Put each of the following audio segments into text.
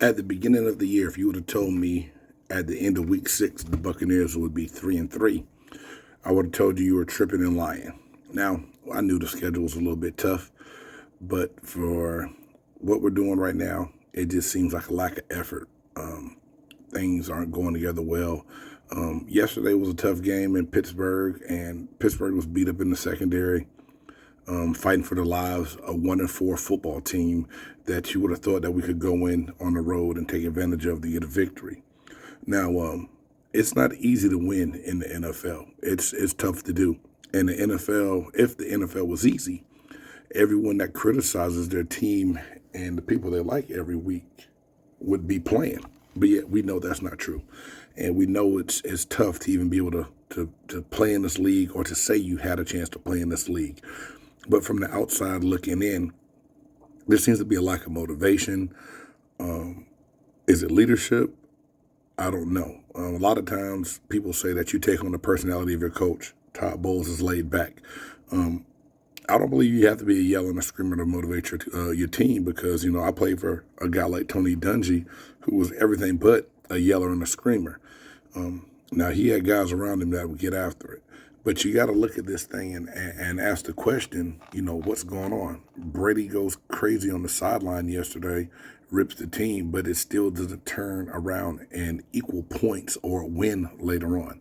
At the beginning of the year, if you would have told me at the end of week 6 the Buccaneers would be 3-3, I would have told you were tripping and lying. Now, I knew the schedule was a little bit tough, but for what we're doing right now, it just seems like a lack of effort. Things aren't going together well. Yesterday was a tough game in Pittsburgh, and Pittsburgh was beat up in the secondary, fighting for their lives, a 1-4 football team that you would have thought that we could go in on the road and take advantage of to get a victory. Now, it's not easy to win in the NFL. It's tough to do. And the NFL, if the NFL was easy, everyone that criticizes their team and the people they like every week would be playing. But yet we know that's not true. And we know it's tough to even be able to play in this league or to say you had a chance to play in this league. But from the outside looking in, there seems to be a lack of motivation. Is it leadership? I don't know. A lot of times people say that you take on the personality of your coach. Todd Bowles is laid back. I don't believe you have to be a yeller and a screamer to motivate your team because, I played for a guy like Tony Dungy who was everything but a yeller and a screamer. Now, he had guys around him that would get after it. But you got to look at this thing and ask the question, what's going on? Brady goes crazy on the sideline yesterday, rips the team, but it still doesn't turn around and equal points or win later on.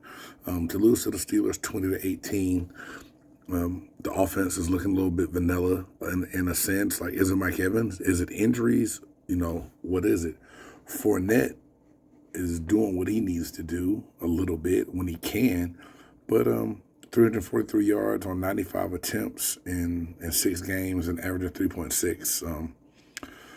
To lose to the Steelers 20-18, the offense is looking a little bit vanilla in a sense. Like, is it Mike Evans? Is it injuries? What is it? Fournette is doing what he needs to do a little bit when he can, but 343 yards on 95 attempts in 6 games and averaging 3.6.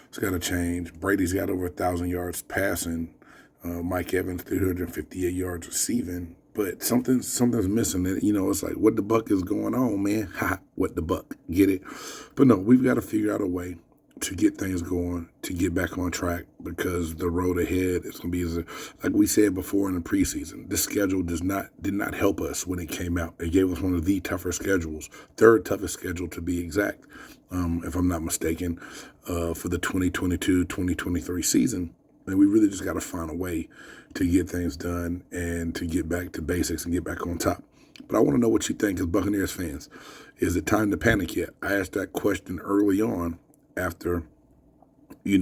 It's got to change. Brady's got over 1,000 yards passing. Mike Evans 358 yards receiving. But something's missing. It's like, what the buck is going on, man? Ha, what the buck? Get it? But no, we've got to figure out a way to get things going, to get back on track, because the road ahead is going to be, like we said before in the preseason, this schedule did not help us when it came out. It gave us one of the tougher schedules, third toughest schedule to be exact, if I'm not mistaken, for the 2022-2023 season. And we really just got to find a way to get things done and to get back to basics and get back on top. But I want to know what you think as Buccaneers fans. Is it time to panic yet? I asked that question early on after,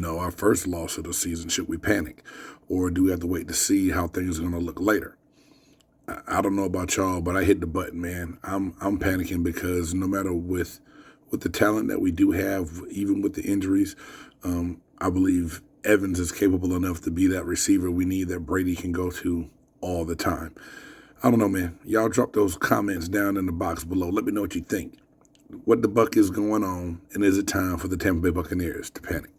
our first loss of the season. Should we panic? Or do we have to wait to see how things are going to look later? I don't know about y'all, but I hit the button, man. I'm panicking because no matter with the talent that we do have, even with the injuries, I believe Evans is capable enough to be that receiver we need that Brady can go to all the time. I don't know, man. Y'all drop those comments down in the box below. Let me know what you think. What the buck is going on, and is it time for the Tampa Bay Buccaneers to panic?